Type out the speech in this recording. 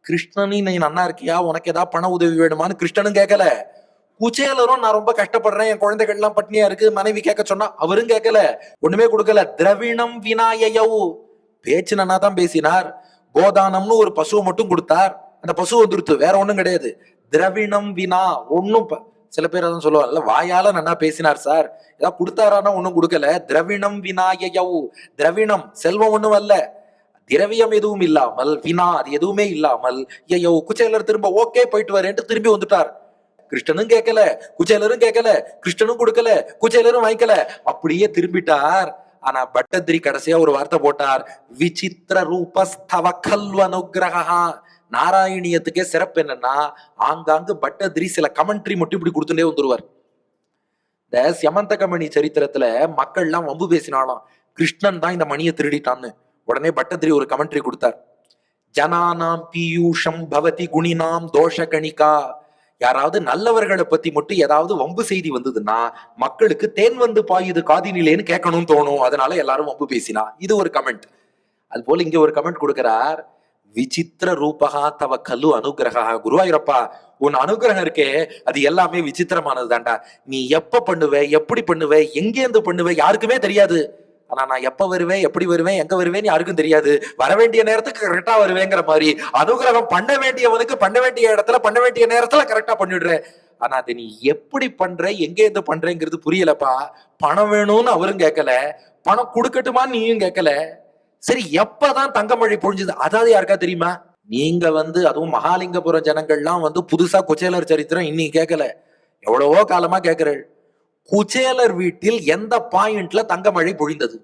கிருஷ்ணனி நீ நன்னா இருக்கியா, உனக்கு ஏதாவது பண உதவி வேணுமான்னு கிருஷ்ணனும் கேட்கல. குச்சேலரும் நான் ரொம்ப கஷ்டப்படுறேன், என் குழந்தைகள் எல்லாம் பட்னியா இருக்கு, மனைவி கேட்க சொன்னா அவரும் கேட்கல, ஒண்ணுமே கொடுக்கல. திரவிணம் வினாயயவு, பேச்சு நன்னா தான் பேசினார். கோதானம்னு ஒரு பசுவை மட்டும் கொடுத்தார், அந்த பசு வந்துருத்து, வேற ஒண்ணும் கிடையாது. திரவிணம் வினா ஒன்னும் சில பேர் அதான் சொல்லுவாங்கல்ல, வாயால நன்னா பேசினார் சார், ஏதாவது கொடுத்தாரானா ஒண்ணும் கொடுக்கல. திரவிணம் வினாயயவு, திரவிணம் செல்வம் ஒண்ணும் அல்ல, திரவியம் எதுவும் இல்லாமல், வினா அது எதுவுமே இல்லாமல், ஐயோ குச்சேலர் திரும்ப ஓகே போயிட்டு வரேன்ட்டு திரும்பி வந்துட்டார். கிருஷ்ணனும் கேட்கல, குச்சேலரும் கேட்கல, கிருஷ்ணனும் கொடுக்கல, குச்சேலரும் வாங்கிக்கல, அப்படியே திரும்பிட்டார். ஆனா பட்டத்ரி கடைசியா ஒரு வார்த்தை போட்டார், விசித்திர ரூபஸ்தவ கல்வனுகிரகா. நாராயணியத்துக்கே சிறப்பு என்னன்னா, ஆங்காங்கு பட்டத்ரி சில கமெண்ட்ரி மட்டும் இப்படி கொடுத்துட்டே வந்துருவார். இந்த சியமந்தகமணி சரித்திரத்துல மக்கள் எல்லாம் வம்பு பேசினாலும் கிருஷ்ணன் தான் இந்த மணியை திருடிட்டான்னு. உடனே பட்டத்ரி ஒரு கமெண்ட்ரி கொடுத்தார், ஜனானாம் பீயூஷம் பவதி குணினாம் தோஷ கணிகா. யாராவது நல்லவர்களை பத்தி மட்டும் ஏதாவது வம்பு செய்தி வந்ததுன்னா மக்களுக்கு தேன் வந்து பாயுது காதினிலேன்னு கேட்கணும்னு தோணும், அதனால எல்லாரும் வம்பு பேசினா. இது ஒரு கமெண்ட். அது போல இங்க ஒரு கமெண்ட் கொடுக்கிறார், விசித்திர ரூபகா தவ கல்லு அனுகிரகா. குருவாயூரப்பா, உன் அனுகிரகம் இருக்கே அது எல்லாமே விசித்திரமானது தான்டா. நீ எப்ப பண்ணுவ, எப்படி பண்ணுவ, எங்கேருந்து பண்ணுவ யாருக்குமே தெரியாது. ஆனா நான் எப்ப வருவேன், எப்படி வருவேன், எங்க வருவேன்னு யாருக்கும் தெரியாது. வர வேண்டிய நேரத்துக்கு கரெக்டா வருவேங்கிற மாதிரி அனுகிரகம் பண்ண வேண்டியவனுக்கு பண்ண வேண்டிய இடத்துல பண்ண வேண்டிய நேரத்துல கரெக்டா பண்ணிடுறேன். ஆனா அதை நீ எப்படி பண்ற, எங்க இருந்து பண்றேங்கிறது புரியலப்பா. பணம் வேணும்னு அவரும் கேட்கல, பணம் கொடுக்கட்டுமான்னு நீயும் கேட்கல. சரி, எப்பதான் தங்கமழை பொழிஞ்சது அதாவது யாருக்கா தெரியுமா? நீங்க அதுவும் மகாலிங்கபுரம் ஜனங்கள்லாம் புதுசா குச்சேலர் சரித்திரம் இன்னைக்கு கேட்கல, எவ்வளவோ காலமா கேட்கிறேன். குச்சேலர் வீட்டில் எந்த பாயிண்ட்ல தங்கமழை பொழிந்தது?